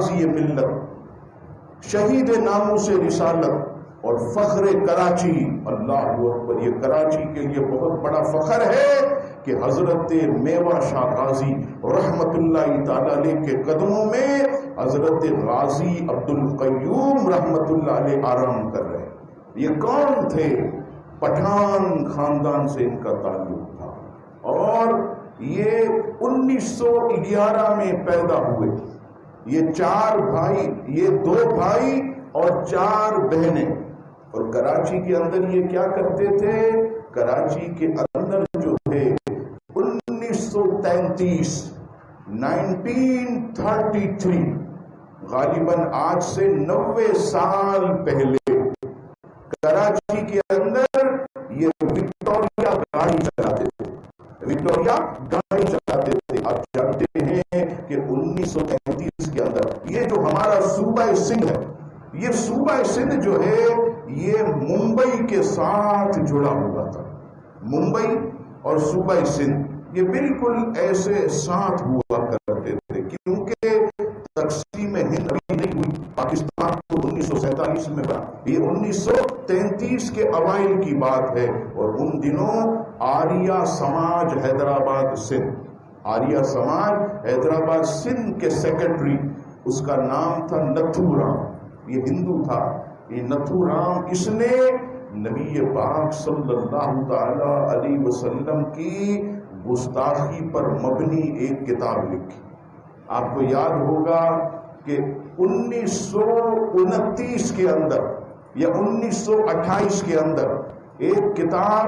غازی ملت، شہید ناموس رسالت اور فخر کراچی، اللہ اکبر، یہ کراچی کے لیے بہت بڑا فخر ہے کہ حضرت میوہ شاہ غازی رحمت اللہ تعالی علیہ کے قدموں میں حضرت غازی عبد القیوم رحمت اللہ علیہ آرام کر رہے ہیں۔ یہ کون تھے؟ پٹھان خاندان سے ان کا تعلق تھا اور یہ 1911 میں پیدا ہوئے۔ یہ 4 بھائی، یہ 2 بھائی اور 4 بہنیں، اور کراچی کے اندر یہ کیا کرتے تھے؟ کراچی کے اندر جو ہے 1933 غالباً آج سے 90 سال پہلے کراچی کے اندر یہ وکٹوریا گاڑی چلاتے تھے، وکٹوریا گاڑی چلاتے تھے۔ آپ جانتے ہیں کہ 1933 کے اندر یہ جو ہمارا صوبہ سندھ ہے، یہ صوبہ سندھ جو ہے یہ ممبئی کے ساتھ جڑا ہوا تھا۔ ممبئی اور صوبہ سندھ یہ بالکل ایسے ساتھ ہوا کرتے تھے، کیونکہ تقسیم ہند ابھی نہیں ہوئی، پاکستان کو 1947 میں بنا، یہ 1933 کے اوائل کی بات ہے۔ اور ان دنوں آریہ سماج حیدرآباد سندھ، آریہ سماج حیدرآباد سندھ کے سیکرٹری، اس کا نام تھا نتھو رام، یہ ہندو تھا۔ یہ نتھو رام، اس نے نبی پاک صلی اللہ تعالی علیہ وسلم کی گستاخی پر مبنی ایک کتاب لکھی۔ آپ کو یاد ہوگا کہ 1929 کے اندر یا 1928 کے اندر ایک کتاب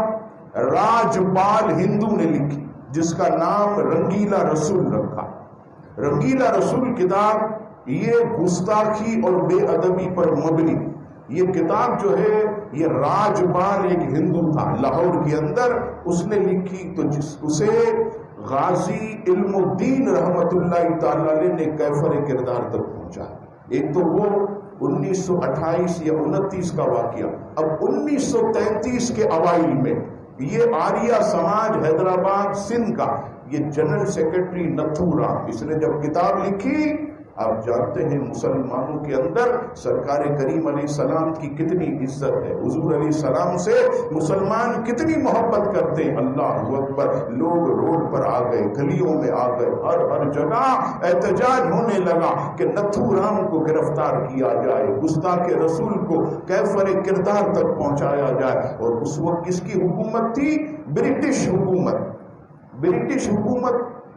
راج پال ہندو نے لکھی جس کا نام رنگیلا رسول رکھا۔ رنگیلا رسول کتاب یہ گستاخی اور بے ادبی پر مبنی، یہ کتاب جو ہے یہ راج پال ایک ہندو تھا لاہور کے اندر، اس نے لکھی، تو اسے غازی علم الدین رحمت اللہ تعالی علیہ نے کیفر کردار تک پہنچا۔ ایک تو وہ 1928 یا 29 کا واقعہ، اب 1933 کے اوائل میں یہ آریہ سماج حیدرآباد سندھ کا یہ جنرل سیکرٹری نتھو رام، اس نے جب کتاب لکھی، آپ جانتے ہیں مسلمانوں کے اندر سرکار کریم علیہ السلام کی کتنی عزت ہے، حضور علیہ السلام سے مسلمان کتنی محبت کرتے ہیں، اللہ اکبر۔ لوگ روڈ پر آ گئے، گلیوں میں آ گئے، ہر جگہ احتجاج ہونے لگا کہ نتھو رام کو گرفتار کیا جائے، گستاخ رسول کو کیفر کردار تک پہنچایا جائے۔ اور اس وقت کس کی حکومت تھی؟ برٹش حکومت۔ برٹش حکومت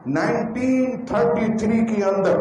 1933 کے اندر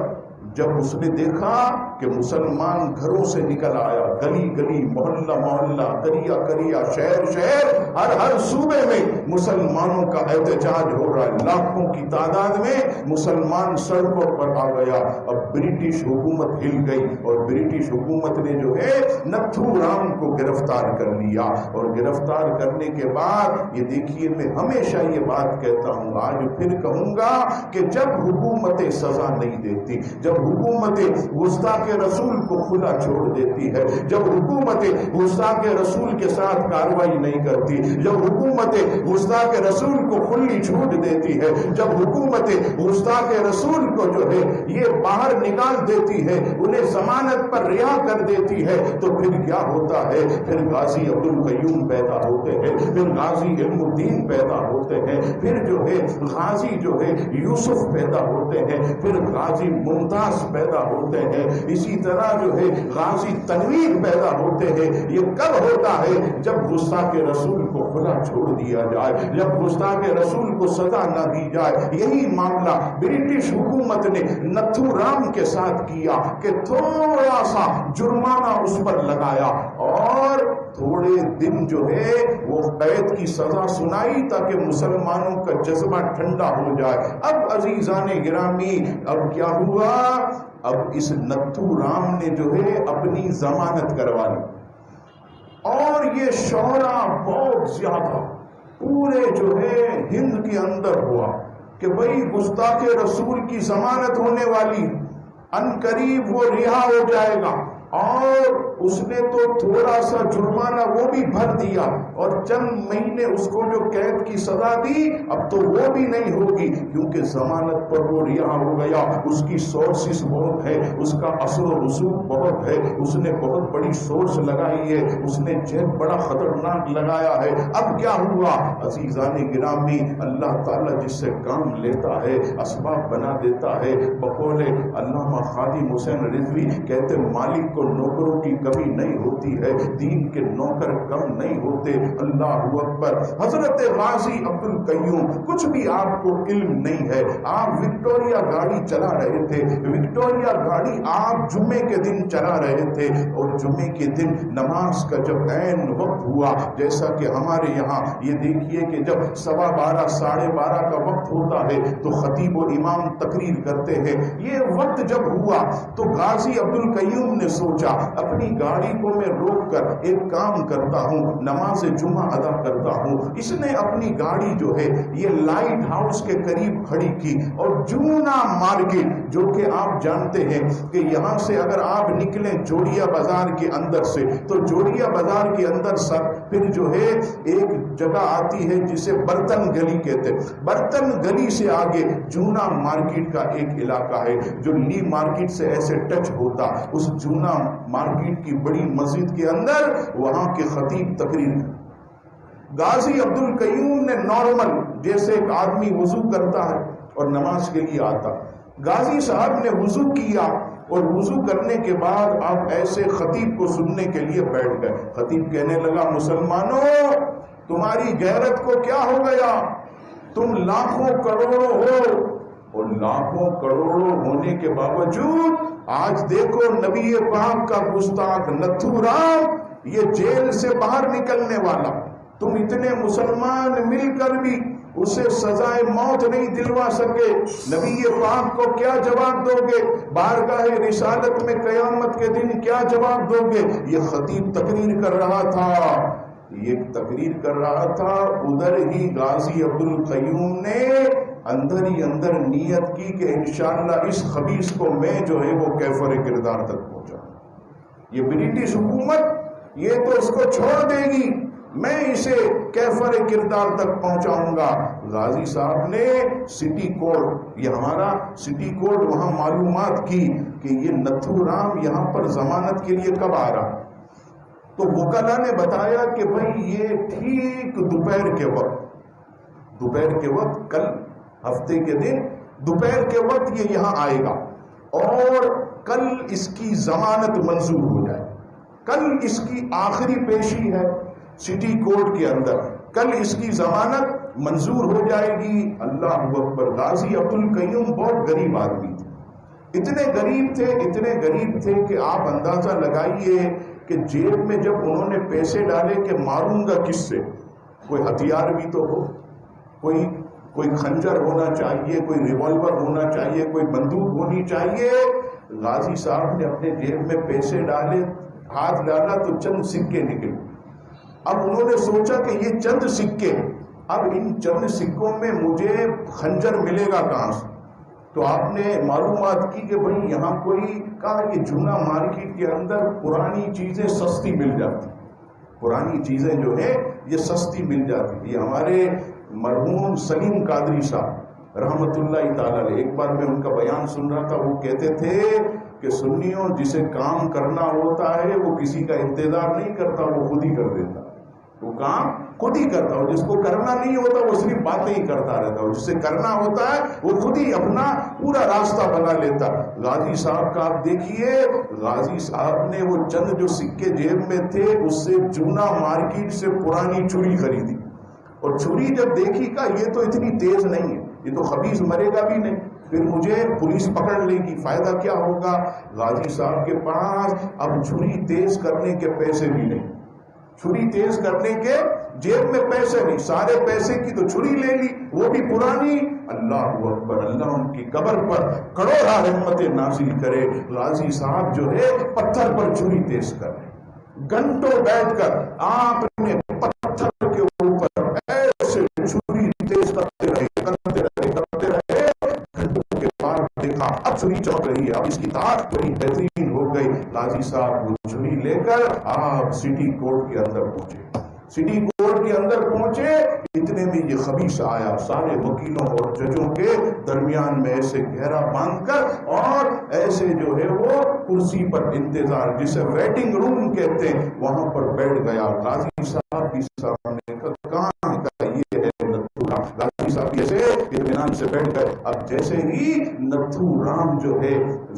جب اس نے دیکھا کہ مسلمان گھروں سے نکل آیا، گلی گلی، محلہ محلہ، قریہ قریہ، شہر شہر، ہر صوبے میں مسلمانوں کا احتجاج ہو رہا ہے، لاکھوں کی تعداد میں مسلمان سڑکوں پر آ گیا۔ اب برٹش حکومت ہل گئی اور برٹش حکومت نے جو ہے نتھو رام کو گرفتار کر لیا، اور گرفتار کرنے کے بعد یہ دیکھیے، میں ہمیشہ یہ بات کہتا ہوں، آج پھر کہوں گا کہ جب حکومتیں سزا نہیں دیتی، جب حکومتیں گستاخ رسول کو کھلا چھوڑ دیتی ہے، جب حکومتیں گستاخ رسول کے ساتھ کارروائی نہیں کرتی، جب حکومتیں گستاخ رسول کو کھلی چھوٹ دیتی ہے، جب حکومتیں گستاخ رسول کو جو ہے یہ باہر نکال دیتی ہے، انہیں ضمانت پر رہا کر دیتی ہے، تو پھر کیا ہوتا ہے؟ پھر غازی عبد القیوم پیدا ہوتے ہیں، پھر غازی علم الدین پیدا ہوتے ہیں، پھر جو ہے غازی جو ہے یوسف پیدا ہوتے ہیں، پھر غازی ممتاز پیدا ہوتے ہیں، اسی طرح جو ہے غازی تنویر پیدا ہوتے ہیں۔ یہ کب ہوتا ہے؟ جب گستاخ رسول کو کھلا چھوڑ دیا جائے، جب گستاخ رسول کو سزا نہ دی جائے۔ یہی معاملہ برٹش حکومت نے نتھو رام کے ساتھ کیا کہ تھوڑا سا جرمانہ اس پر لگایا اور تھوڑے دن جو ہے وہ قید کی سزا سنائی تاکہ مسلمانوں کا جذبہ ٹھنڈا ہو جائے۔ اب عزیزان گرامی، اب کیا ہوا؟ اب اس نتھو رام نے جو ہے اپنی ضمانت کروا لی، اور یہ شورا بہت زیادہ پورے جو ہے ہند کے اندر ہوا کہ بھئی گستاخ رسول کی ضمانت ہونے والی، ان قریب وہ رہا ہو جائے گا، اور اس نے تو تھوڑا سا جرمانہ وہ بھی بھر دیا اور چند مہینے اس کو جو قید کی سزا دی اب تو وہ بھی نہیں ہوگی، کیونکہ ضمانت پر وہ رہا ہو گیا۔ اس کی سورسز بہت ہے، اس کا اثر و رسوخ بہت ہے، اس نے بہت بڑی سورس لگائی ہے، اس نے جیب بڑا خطرناک لگایا ہے۔ اب کیا ہوا عزیزان گرامی، اللہ تعالیٰ جس سے کام لیتا ہے اسباب بنا دیتا ہے۔ بقول علامہ خادم حسین رضوی کہتے مالک کو نوکروں کی کمی نہیں ہوتی ہے، دین کے نوکر کم نہیں ہوتے۔ اللہ اکبر۔ حضرت غازی عبد القیوم، کچھ بھی آپ کو علم نہیں ہے، آپ وکٹوریا گاڑی چلا رہے تھے، وکٹوریا گاڑی آپ جمعے کے دن چلا رہے تھے، اور جمعے کے دن نماز کا جب عین وقت ہوا، جیسا کہ ہمارے یہاں یہ دیکھیے کہ جب 12:15 12:30 کا وقت ہوتا ہے تو خطیب و امام تقریر کرتے ہیں، یہ وقت جب ہوا تو غازی عبد القیوم نے سوچا اپنی گاڑی کو میں روک کر ایک کام کرتا ہوں، نماز جمعہ ادا کرتا ہوں۔ اس نے اپنی گاڑی جو ہے یہ لائٹ ہاؤس کے قریب کھڑی کی، اور جونا مارکیٹ جو کہ آپ جانتے ہیں کہ یہاں سے اگر آپ نکلیں جوڑیا بازار کے اندر سے تو جوڑیا بازار کے اندر پھر جو ہے ایک جگہ آتی ہے جسے برتن گلی کہتے ہیں، برتن گلی سے آگے جونا مارکیٹ کا ایک علاقہ ہے جو لی مارکیٹ سے ایسے ٹچ ہوتا، اس جونا مارکیٹ کی بڑی مسجد کے اندر وہاں کے خطیب تقریر۔ غازی عبد القیوم نے نارمل جیسے ایک آدمی وضو کرتا ہے اور نماز کے لیے آتا، غازی صاحب نے وضو کیا اور وضو کرنے کے بعد آپ ایسے خطیب کو سننے کے لیے بیٹھ گئے۔ خطیب کہنے لگا مسلمانوں تمہاری غیرت کو کیا ہو گیا، تم لاکھوں کروڑوں ہو، اور لاکھوں کروڑوں ہونے کے باوجود آج دیکھو نبی پاک کا گستاخ نتھو رام یہ جیل سے باہر نکلنے والا، تم اتنے مسلمان مل کر بھی اسے سزائے موت نہیں دلوا سکے، نبی پاک کو کیا جواب دو گے؟ بارگاہ رسالت میں قیامت کے دن کیا جواب دو گے؟ یہ خطیب تقریر کر رہا تھا، یہ تقریر کر رہا تھا، ادھر ہی غازی عبد القیوم نے اندر ہی اندر نیت کی کہ انشاءاللہ اس خبیث کو میں جو ہے وہ کیفر کردار تک پہنچا، یہ برٹش حکومت یہ تو اس کو چھوڑ دے گی، میں اسے کیفر کردار تک پہنچاؤں گا۔ غازی صاحب نے سٹی کوڈ، یہ ہمارا سٹی کوڈ، وہاں معلومات کی کہ یہ نتھو رام یہاں پر ضمانت کے لیے کب آ رہا، تو وکلا نے بتایا کہ بھائی یہ ٹھیک دوپہر کے وقت کل ہفتے کے دن دوپہر کے وقت یہ یہاں آئے گا، اور کل اس کی ضمانت منظور ہو جائے، کل اس کی آخری پیشی ہے سٹی کورٹ کے اندر، کل اس کی ضمانت منظور ہو جائے گی۔ اللہ اکبر۔ غازی عبد القیوم بہت غریب آدمی تھے، اتنے غریب تھے کہ آپ اندازہ لگائیے کہ جیب میں جب انہوں نے پیسے ڈالے کہ ماروں گا کس سے، کوئی ہتھیار بھی تو ہو، کوئی خنجر ہونا چاہیے، کوئی ریوالور ہونا چاہیے، کوئی بندوق ہونی چاہیے۔ غازی صاحب نے اپنے جیب میں پیسے ڈالے، ہاتھ ڈالا تو چند سکے نکلے۔ اب انہوں نے سوچا کہ یہ چند سکے، اب ان چند سکوں میں مجھے خنجر ملے گا کہاں سے؟ تو آپ نے معلومات کی کہ بھئی یہاں کوئی کہا کہ جونا مارکیٹ کے اندر پرانی چیزیں سستی مل جاتی، پرانی چیزیں جو ہیں یہ سستی مل جاتی۔ یہ ہمارے مرحوم سلیم قادری صاحب رحمت اللہ تعالی علیہ، ایک بار میں ان کا بیان سن رہا تھا، وہ کہتے تھے کہ سنیوں جسے کام کرنا ہوتا ہے وہ کسی کا انتظار نہیں کرتا، وہ خود ہی کر دیتا، وہ کام خود ہی کرتا ہو، جس کو کرنا نہیں ہوتا وہ صرف باتیں ہی کرتا رہتا ہو، جسے کرنا ہوتا ہے وہ خود ہی اپنا پورا راستہ بنا لیتا۔ غازی صاحب کا آپ دیکھیے، غازی صاحب نے وہ چند جو سکے جیب میں تھے اس سے جونا مارکیٹ سے پرانی چھری خریدی، اور چھری جب دیکھی کہ یہ تو اتنی تیز نہیں ہے، یہ تو خبیث مرے گا بھی نہیں، پھر مجھے پولیس پکڑ لے گی، فائدہ کیا ہوگا؟ غازی صاحب کے پاس اب چھری تیز کرنے کے پیسے بھی نہیں، چھری تیز کرنے کے جیب میں پیسے نہیں، سارے پیسے کی تو چھری لے لی، وہ بھی پرانی۔ اللہ اکبر، اللہ ان کی قبر پر کروڑا رحمت نازل کرے۔ غازی صاحب جو ہے پتھر پر چھری تیز کر رہے، گھنٹوں بیٹھ کر آپ نے پتھر کے اوپر ایسے چھری تیز کرتے رہے، گھنٹوں کے بعد دیکھا اب چھری چمک رہی ہے، اب اس کی طاقت بڑی بہترین ہو گئی. غازی صاحب وہ چھری لے کر آپ سٹی کورٹ کے اندر پہنچے. سٹی کورٹ کے اندر پہنچے، اتنے میں یہ خبیث آیا، سارے وکیلوں اور ججوں کے درمیان میں ایسے گھیرا باندھ کر اور ایسے جو ہے وہ کرسی پر انتظار، جسے ویٹنگ روم کہتے ہیں، وہاں پر بیٹھ گیا. غازی صاحب بھی سامنے کہاں کا یہ ہے نتھو رام. غازی صاحب ایسے اطمینان سے بیٹھ گئے. اب جیسے ہی نتھو رام جو ہے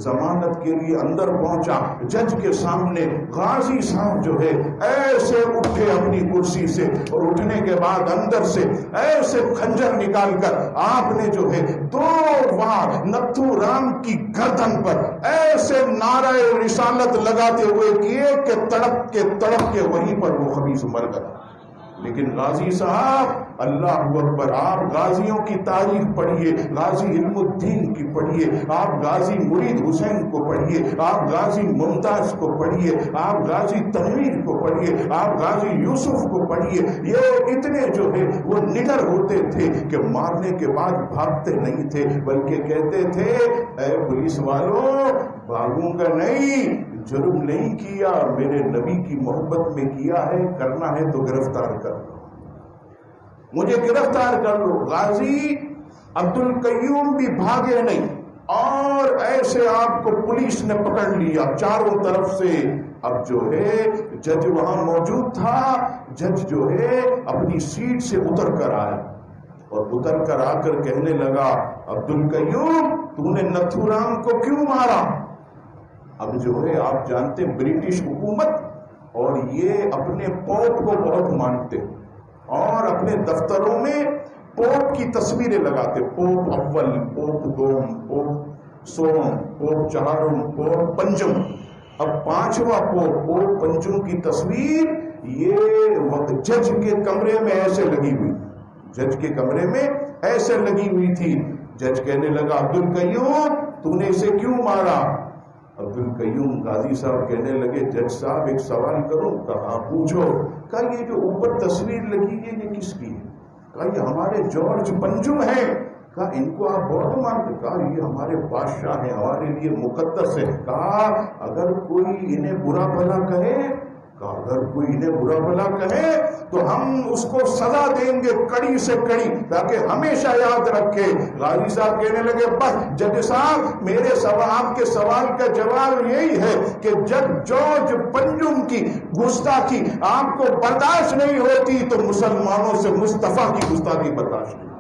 ضمانت کے لیے اندر پہنچا جج کے سامنے، غازی صاحب جو ہے ایسے اٹھے اپنی کرسی سے، اور اٹھنے کے بعد اندر سے ایسے خنجر نکال کر آپ نے جو ہے 2 بار نتھو رام کی گردن پر ایسے نعرہ رسالت لگاتے ہوئے کیے کہ تڑپ کے وہیں پر وہ خبیث مر گیا. لیکن غازی صاحب اللہ اکبر، آپ غازیوں کی تاریخ پڑھیے، غازی علم الدین کی پڑھیے، آپ غازی مرید حسین کو پڑھیے، آپ غازی ممتاز کو پڑھیے، آپ غازی تنویر کو پڑھیے، آپ غازی یوسف کو پڑھیے. یہ اتنے جو ہے وہ نڈر ہوتے تھے کہ مارنے کے بعد بھاگتے نہیں تھے، بلکہ کہتے تھے اے پولیس والوں بھاگوں گا نہیں، جرم نہیں کیا، میرے نبی کی محبت میں کیا ہے، کرنا ہے تو گرفتار کر لو، مجھے گرفتار کر لو. غازی عبد القیوم بھی بھاگے نہیں، اور ایسے آپ کو پولیس نے پکڑ لیا چاروں طرف سے. اب جو ہے جج وہاں موجود تھا، جج جو ہے اپنی سیٹ سے اتر کر آیا، اور اتر کر آ کر کہنے لگا عبد القیوم تو نے نتھو رام کو کیوں مارا؟ اب جو ہے آپ جانتے برٹش حکومت اور یہ اپنے پوپ کو بہت مانتے، اور اپنے دفتروں میں پوپ کی تصویریں لگاتے، پوپ اول، پوپ دوم، پوپ سوم، پوپ چہارم، پوپ پنجم. اب 5واں پوپ پنجم کی تصویر یہ جج کے کمرے میں ایسے لگی ہوئی، جج کے کمرے میں ایسے لگی ہوئی تھی. جج کہنے لگا عبد القیوم تو نے اسے کیوں مارا؟ عبد القیوم غازی صاحب کہنے لگے جج صاحب ایک سوال کروں؟ کہا پوچھو. کہا یہ جو اوپر تصویر لگی ہے یہ کس کی ہے؟ کہا یہ ہمارے جارج پنجم ہیں. کہا ان کو آپ بہت مانتے؟ کہا یہ ہمارے بادشاہ ہیں، ہمارے لیے مقدس ہے. کہا اگر کوئی انہیں برا بھلا کہے، کہا اگر کوئی انہیں برا بھلا کہے تو ہم اس کو سزا دیں گے کڑی سے کڑی، تاکہ ہمیشہ یاد رکھے. غازی صاحب کہنے لگے بس جج صاحب میرے آپ کے سوال کا جواب یہی ہے کہ جب جارج پنجم کی گستاخی آپ کو برداشت نہیں ہوتی تو مسلمانوں سے مصطفیٰ کی گستاخی برداشت نہیں.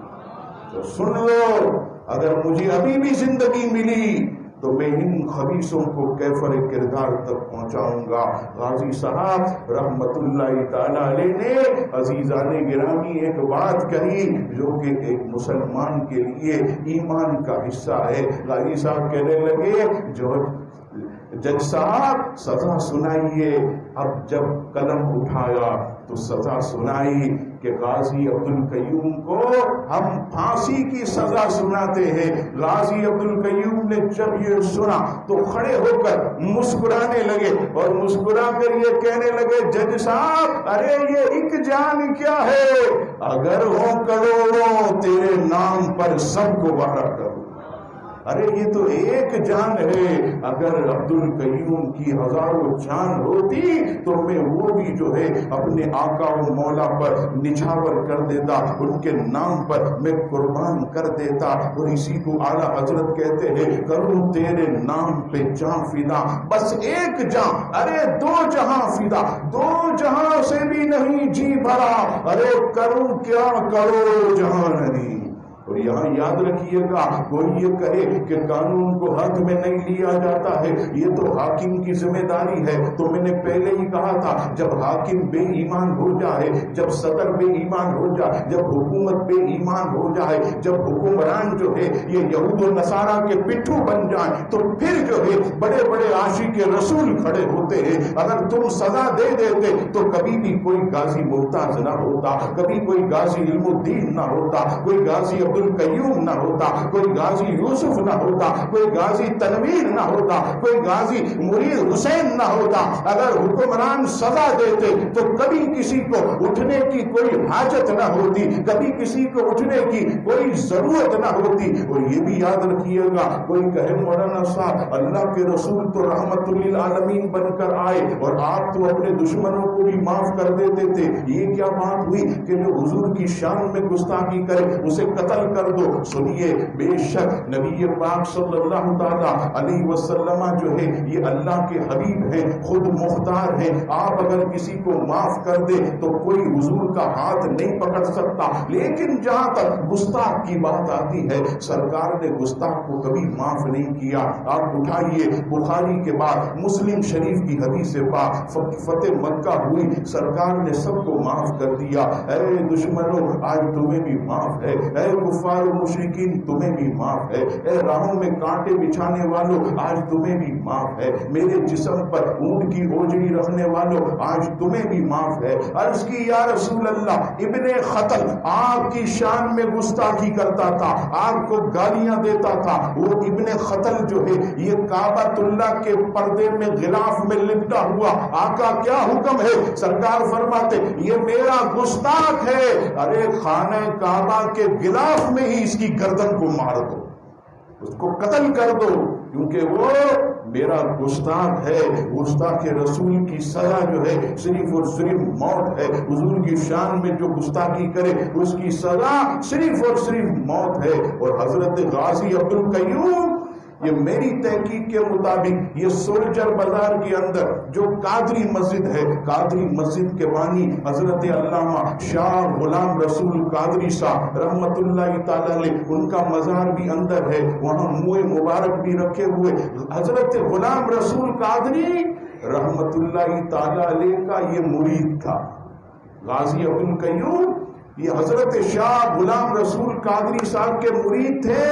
تو سن لو، اگر مجھے ابھی بھی زندگی ملی تو میں ان خبیثوں کو کیفر کردار تک پہنچاؤں گا. غازی صاحب رحمت اللہ تعالی علیہ نے عزیزان گرامی ایک بات کہی جو کہ ایک مسلمان کے لیے ایمان کا حصہ ہے. غازی صاحب کہنے لگے جو جج صاحب سزا سنائیے. اب جب قلم اٹھایا تو سزا سنائی کہ غازی عبد القیوم کو ہم پھانسی کی سزا سناتے ہیں. غازی عبد القیوم نے جب یہ سنا تو کھڑے ہو کر مسکرانے لگے، اور مسکرا کر یہ کہنے لگے جج صاحب ارے یہ ایک جان کیا ہے، اگر ہو کروڑوں تیرے نام پر سب کو بارہ کرو. ارے یہ تو ایک جان ہے، اگر عبد القیوم کی ہزاروں جان ہوتی تو میں وہ بھی جو ہے اپنے آقا و مولا پر نچھاور کر دیتا، ان کے نام پر میں قربان کر دیتا. اور اسی کو اعلیٰ حضرت کہتے ہیں کروں تیرے نام پہ جاں فدا، بس ایک جاں ارے 2 جہاں فدا، 2 جہاں سے بھی نہیں جی بھرا، ارے کروں کیا کروڑ جہاں نہیں. اور یہاں یاد رکھیے گا کوئی یہ کہے کہ قانون کو ہاتھ میں نہیں لیا جاتا ہے، یہ تو حاکم کی ذمہ داری ہے. تو میں نے پہلے ہی کہا تھا جب حاکم بے ایمان ہو جائے، جب صدر بے ایمان ہو جائے، جب حکومت بے ایمان ہو جائے، جب حکمران جو ہے یہ یہود و نصارہ کے پٹھو بن جائیں تو پھر جو ہے بڑے بڑے عاشق رسول کھڑے ہوتے ہیں. اگر تم سزا دے دیتے تو کبھی بھی کوئی غازی ممتاز نہ ہوتا، کبھی کوئی غازی علم الدین نہ ہوتا، کوئی غازی عبد القیوم نہ ہوتا، کوئی غازی یوسف نہ ہوتا، کوئی غازی تنویر نہ ہوتا، کوئی غازی مرید حسین نہ ہوتا. اگر حکمران سزا دیتے تو کبھی کسی کو اٹھنے کی کوئی حاجت نہ ہوتی، کبھی کسی کو اٹھنے کی کوئی ضرورت نہ ہوتی. اور یہ بھی یاد رکھیے گا کوئی کہے مولانا صاحب اللہ کے رسول تو رحمت رحمت للعالمین بن کر آئے اور آپ تو اپنے دشمنوں کو بھی معاف کر دیتے تھے، یہ کیا بات ہوئی کہ جو حضور کی شان میں گستاخی کرے اسے قتل کر دو؟ سنیے، بے شک نبی پاک صلی اللہ تعالی علیہ وسلم جو ہے یہ اللہ کے حبیب ہیں، خود مختار ہیں. آپ اگر کسی کو معاف کر دے تو کوئی حضور کا ہاتھ نہیں پکڑ سکتا، لیکن جہاں تک گستاخ کی بات آتی ہے سرکار نے گستاخ کو کبھی معاف نہیں کیا. آپ اٹھائیے بخاری کے بعد مسلم شریف کی حدیث پاک، فتح مکہ ہوئی، سرکار نے سب کو معاف کر دیا. اے دشمنوں آج تمہیں بھی معاف ہے، اے کفار و مشرکین تمہیں بھی معاف ہے، اے راہوں میں کانٹے بچھانے والوں آج تمہیں بھی معاف ہے، میرے جسم پر اونٹ کی اوجڑی رکھنے والوں آج تمہیں بھی معاف ہے. عرض کی یا رسول اللہ، ابن خطل آپ کی شان میں گستاخی کرتا تھا، آپ کو گالیاں دیتا تھا. وہ ابن خطل جو ہے یہ کعبۃ اللہ کے پردے میں غلاف میں لپٹا ہوا، آقا کیا حکم ہے؟ سرکار فرماتے یہ میرا گستاخ ہے. ارے خانہ کعبہ کے غلاف میں ہی اس کی گردن کو مار دو، اس کو قتل کر دو، کیونکہ وہ میرا گستاخ ہے. گستاخ رسول کی سزا جو ہے صرف اور صرف موت ہے. حضور کی شان میں جو گستاخی کرے اس کی سزا صرف اور صرف موت ہے. اور حضرت غازی عبد القیوم، یہ میری تحقیق کے مطابق یہ سولجر بازار کے اندر جو قادری مسجد ہے، قادری مسجد کے بانی حضرت علامہ شاہ غلام رسول قادری صاحب رحمت اللہ تعالی علیہ، ان کا مزار بھی اندر ہے، وہاں منہ مبارک بھی رکھے ہوئے. حضرت غلام رسول قادری رحمت اللہ تعالی علیہ کا یہ مرید تھا. غازی عبد القیوم یہ حضرت شاہ غلام رسول قادری صاحب کے مرید تھے،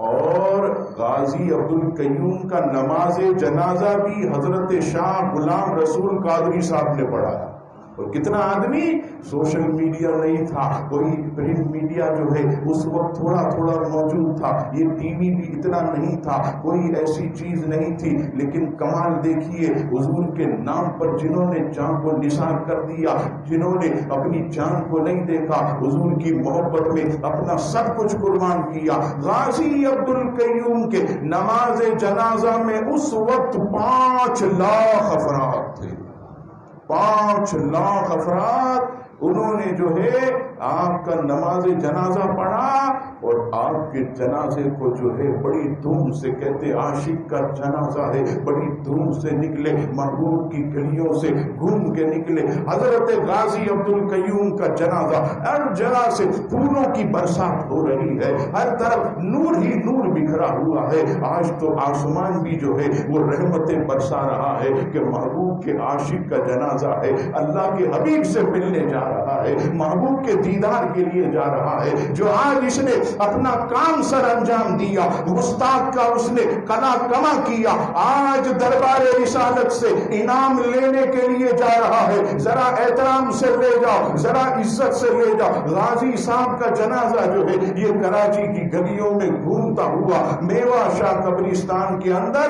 اور غازی عبد القیوم کا نماز جنازہ بھی حضرت شاہ غلام رسول قادری صاحب نے پڑھایا. اور کتنا آدمی، سوشل میڈیا نہیں تھا، کوئی پرنٹ میڈیا جو ہے اس وقت تھوڑا تھوڑا موجود تھا، یہ ٹی وی بھی اتنا نہیں تھا، کوئی ایسی چیز نہیں تھی. لیکن کمال دیکھیے، حضور کے نام پر جنہوں نے جان کو نثار کر دیا، جنہوں نے اپنی جان کو نہیں دیکھا، حضور کی محبت میں اپنا سب کچھ قربان کیا. غازی عبد القیوم کے نماز جنازہ میں اس وقت 5 لاکھ افراد تھے. 5 لاکھ افراد انہوں نے جو ہے آپ کا نماز جنازہ پڑھا، اور آپ کے جنازے کو جو ہے بڑی دھوم سے، کہتے عاشق کا جنازہ ہے، بڑی دھوم سے نکلے، محبوب کی گلیوں سے گھوم کے نکلے. حضرت غازی عبد القیوم کا جنازہ، ہر جگہ سے پھولوں کی برسات ہو رہی ہے، ہر طرف نور ہی نور بکھرا ہوا ہے. آج تو آسمان بھی جو ہے وہ رحمتیں برسا رہا ہے کہ محبوب کے عاشق کا جنازہ ہے، اللہ کے حبیب سے ملنے جا رہا ہے، محبوب کے دیدار کے لیے جا رہا ہے. جو آج اس نے اپنا کام سر انجام دیا، گستاخ کا اس نے کلا کما کیا، آج دربار رسالت سے انعام لینے کے لیے جا رہا ہے. ذرا احترام سے لے جاؤ، ذرا عزت سے لے جاؤ. غازی صاحب کا جنازہ جو ہے یہ کراچی کی گلیوں میں گھومتا ہوا میوا شاہ قبرستان کے اندر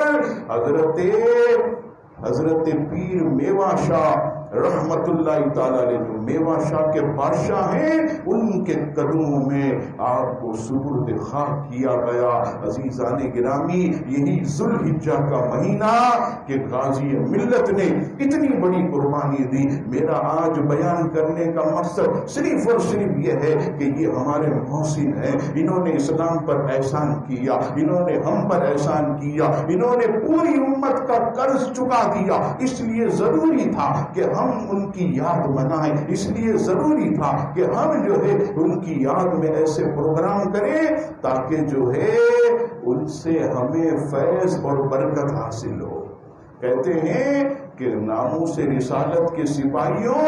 حضرت پیر میوا شاہ رحمت اللہ تعالی علیہ، جو میوا شاہ کے بادشاہ ہیں، ان کے قدموں میں آپ کو سپرد خاک کیا گیا. عزیزان گرامی، یہی ذوالحجہ کا مہینہ کہ غازی ملت نے اتنی بڑی قربانی دی. میرا آج بیان کرنے کا مقصد صرف اور صرف یہ ہے کہ یہ ہمارے محسن ہیں، انہوں نے اسلام پر احسان کیا، انہوں نے ہم پر احسان کیا، انہوں نے پوری امت کا قرض چکا دیا. اس لیے ضروری تھا کہ ہم ان کی یاد منائیں، اس لیے ضروری تھا کہ ہم جو ہے ان کی یاد میں ایسے پروگرام کریں تاکہ جو ہے ان سے ہمیں فیض اور برکت حاصل ہو. کہتے ہیں کہ ناموس رسالت کے سپاہیوں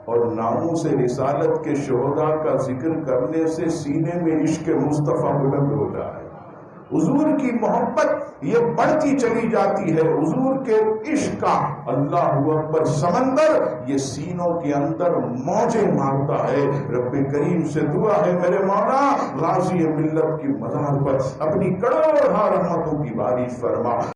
اور ناموس رسالت کے شہداء کا ذکر کرنے سے سینے میں عشق مصطفیٰ بلند ہوتا ہے. حضور کی محبت یہ بڑھتی چلی جاتی ہے. حضور کے عشق کا اللہ اکبر سمندر یہ سینوں کے اندر موجیں مارتا ہے. رب کریم سے دعا ہے میرے مولا غازی ملت کی مزار پر اپنی کروڑ رحمتوں کی بارش فرما.